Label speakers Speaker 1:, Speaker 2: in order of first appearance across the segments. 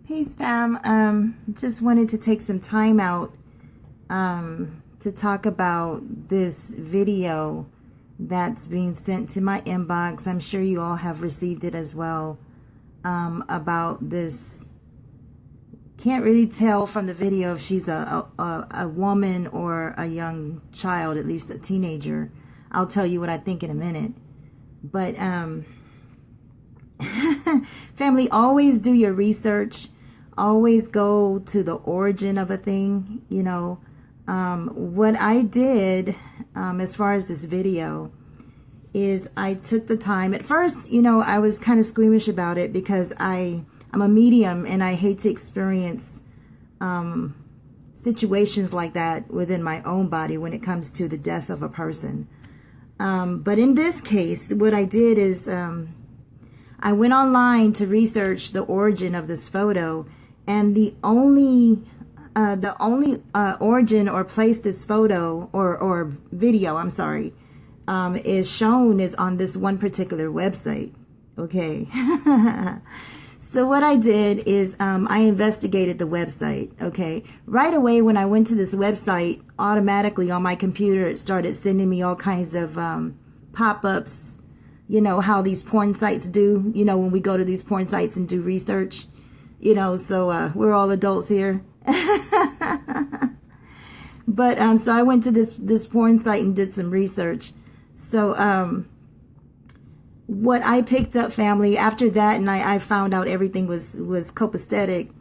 Speaker 1: Hey Spam, just wanted to take some time out to talk about this video that's being sent to my inbox. I'm sure you all have received it as well, about this. Can't really tell from the video if she's a woman or a young child, at least a teenager. I'll tell you what I think in a minute. But family, always do your research. Always go to the origin of a thing. You know, what I did as far as this video is I took the time. At first, you know, I was kind of squeamish about it because I'm a medium and I hate to experience situations like that within my own body when it comes to the death of a person. But in this case, what I did is I went online to research the origin of this photo, and the only origin or place this photo or video, I'm sorry, is shown is on this one particular website. Okay. So what I did is I investigated the website. Okay. Right away when I went to this website, automatically on my computer, it started sending me all kinds of pop-ups. You know how these porn sites do, you know, when we go to these porn sites and do research, you know, so we're all adults here. But so I went to this porn site and did some research. So what I picked up, family, after that, and I found out everything was copacetic,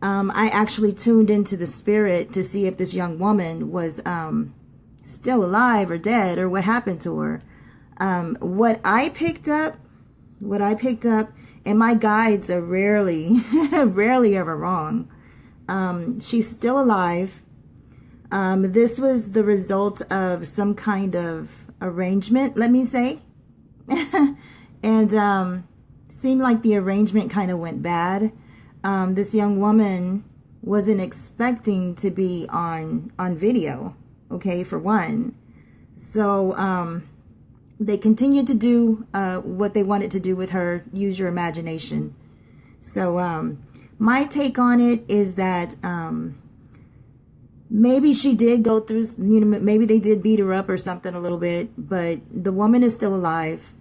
Speaker 1: I actually tuned into the spirit to see if this young woman was still alive or dead or what happened to her. What I picked up, and my guides are rarely ever wrong. She's still alive. This was the result of some kind of arrangement, let me say. And seemed like the arrangement kind of went bad. This young woman wasn't expecting to be on video, okay, for one. So they continued to do what they wanted to do with her. Use your imagination. So my take on it is that maybe she did go through, you know, maybe they did beat her up or something a little bit, but the woman is still alive.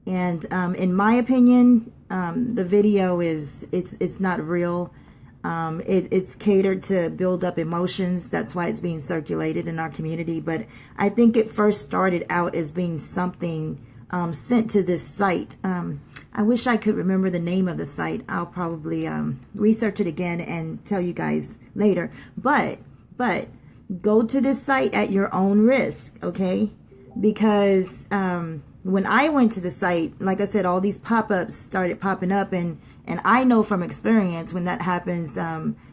Speaker 1: And in my opinion, the video it's not real. It's catered to build up emotions. That's why it's being circulated in our community. But I think it first started out as being something sent to this site. I wish I could remember the name of the site. I'll probably research it again and tell you guys later. But go to this site at your own risk, okay? Because when I went to the site, like I said, all these pop-ups started popping up, and I know from experience when that happens,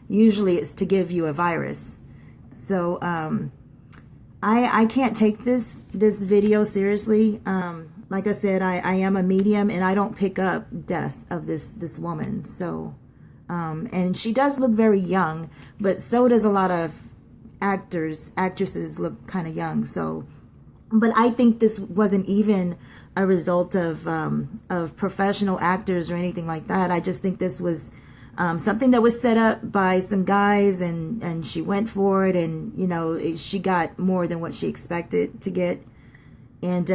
Speaker 1: usually it's to give you a virus. So I can't take this video seriously. Like I said, I am a medium and I don't pick up death of this woman. So and she does look very young, but so does a lot of actresses look kind of young. So but I think this wasn't even a result of professional actors or anything like that. I just think this was something that was set up by some guys, and she went for it, and you know, she got more than what she expected to get. And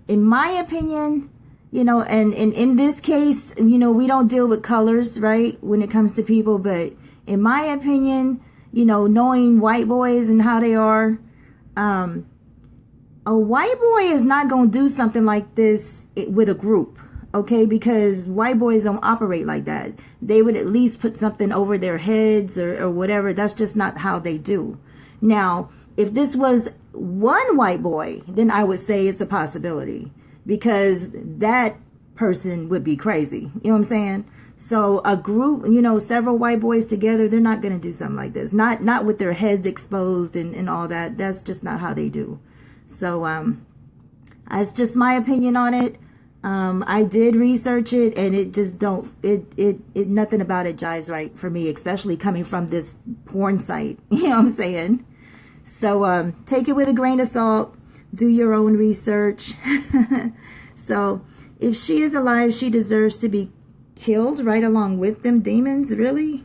Speaker 1: in my opinion, you know, and in this case, you know, we don't deal with colors, right, when it comes to people. But in my opinion, you know, knowing white boys and how they are, a white boy is not going to do something like this with a group, okay? Because white boys don't operate like that. They would at least put something over their heads or whatever. That's just not how they do. Now, if this was one white boy, then I would say it's a possibility, because that person would be crazy. You know what I'm saying? So a group, you know, several white boys together, they're not going to do something like this. Not with their heads exposed and all that. That's just not how they do. So it's just my opinion on it. I did research it, and it just nothing about it jives right for me, especially coming from this porn site. You know what I'm saying? So take it with a grain of salt. Do your own research. So if she is alive, she deserves to be killed right along with them demons. Really?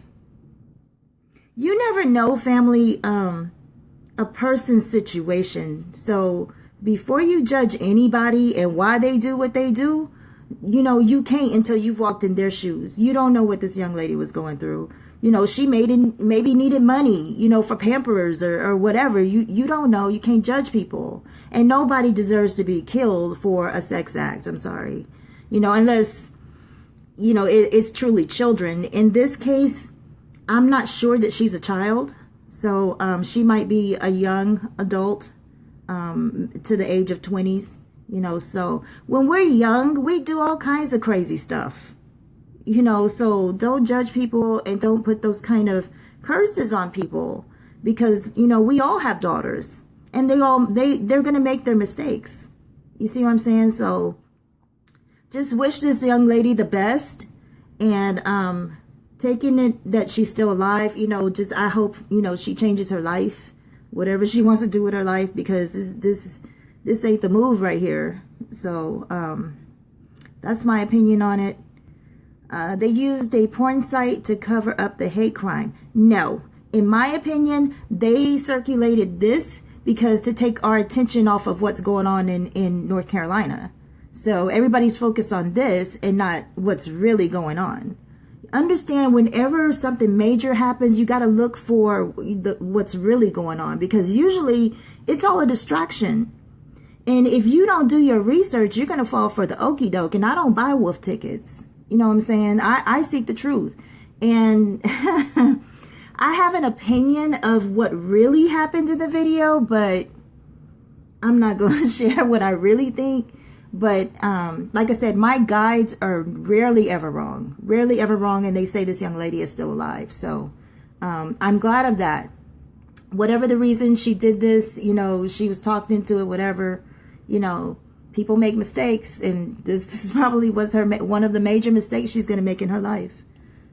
Speaker 1: You never know, family, a person's situation. So before you judge anybody and why they do what they do, you know, you can't until you've walked in their shoes. You don't know what this young lady was going through. You know, she maybe needed money, you know, for Pampers or whatever. You don't know. You can't judge people. And nobody deserves to be killed for a sex act. I'm sorry. You know, unless, you know, it's truly children. In this case, I'm not sure that she's a child. So she might be a young adult to the age of 20s. You know, so when we're young, we do all kinds of crazy stuff. You know, so don't judge people and don't put those kind of curses on people, because, you know, we all have daughters and they're going to make their mistakes. You see what I'm saying? So just wish this young lady the best, and taking it that she's still alive, you know, just I hope, you know, she changes her life, whatever she wants to do with her life, because this ain't the move right here. So that's my opinion on it. They used a porn site to cover up the hate crime. No, in my opinion, they circulated this because to take our attention off of what's going on in North Carolina. So everybody's focused on this and not what's really going on. Understand, whenever something major happens, you got to look for what's really going on, because usually it's all a distraction. And if you don't do your research, you're going to fall for the okie doke. And I don't buy wolf tickets. You know what I'm saying? I seek the truth. And I have an opinion of what really happened in the video, but I'm not going to share what I really think. But like I said, my guides are rarely ever wrong. Rarely ever wrong. And they say this young lady is still alive. So I'm glad of that. Whatever the reason she did this, you know, she was talked into it, whatever, you know. People make mistakes, and this probably was one of the major mistakes she's going to make in her life.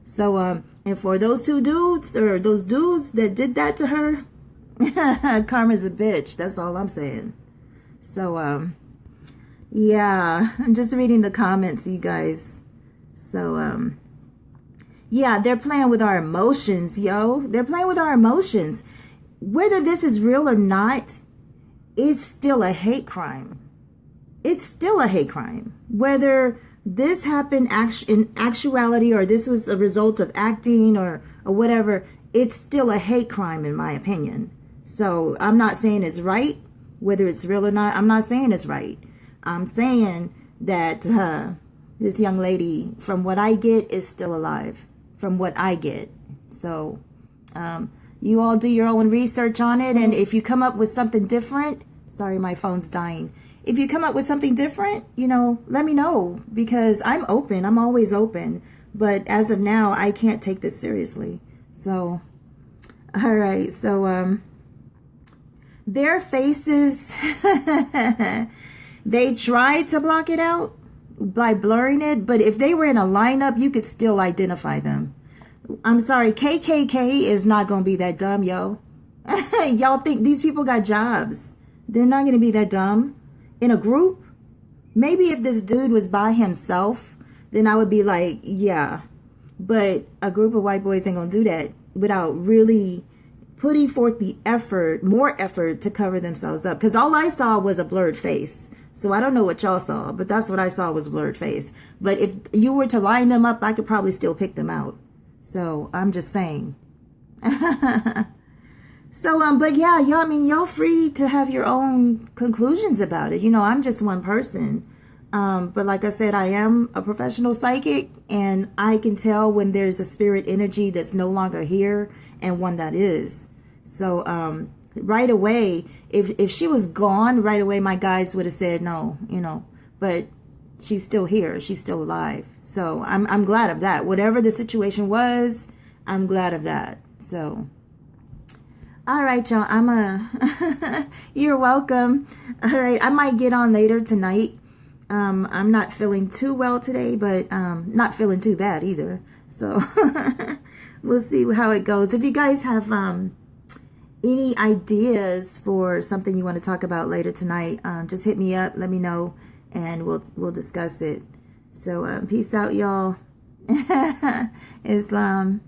Speaker 1: So, and for those two dudes, or those dudes that did that to her, karma's a bitch. That's all I'm saying. So, yeah, I'm just reading the comments, you guys. So, yeah, they're playing with our emotions, yo. They're playing with our emotions. Whether this is real or not, it's still a hate crime. It's still a hate crime. Whether this happened in actuality or this was a result of acting or whatever, it's still a hate crime in my opinion. So I'm not saying it's right, whether it's real or not. I'm not saying it's right. I'm saying that this young lady, from what I get, is still alive. From what I get. So you all do your own research on it. And if you come up with something different, sorry, my phone's dying. If you come up with something different, you know, let me know, because I'm open. I'm always open. But as of now, I can't take this seriously. So, all right. So, their faces, they tried to block it out by blurring it. But if they were in a lineup, you could still identify them. I'm sorry. KKK is not going to be that dumb, yo. Y'all think these people got jobs. They're not going to be that dumb. In a group, maybe if this dude was by himself, then I would be like, yeah. But a group of white boys ain't gonna do that without really putting forth the effort, more effort to cover themselves up. Because all I saw was a blurred face. So I don't know what y'all saw, but that's what I saw was a blurred face. But if you were to line them up, I could probably still pick them out. So I'm just saying. So, but yeah, y'all, I mean, y'all free to have your own conclusions about it. You know, I'm just one person. But like I said, I am a professional psychic, and I can tell when there's a spirit energy that's no longer here and one that is. So, right away, if she was gone right away, my guys would have said no, you know, but she's still here. She's still alive. So I'm glad of that. Whatever the situation was, I'm glad of that. So. All right, y'all. You're welcome. All right. I might get on later tonight. I'm not feeling too well today, but not feeling too bad either. So we'll see how it goes. If you guys have any ideas for something you want to talk about later tonight, just hit me up. Let me know, and we'll discuss it. So peace out, y'all. Islam.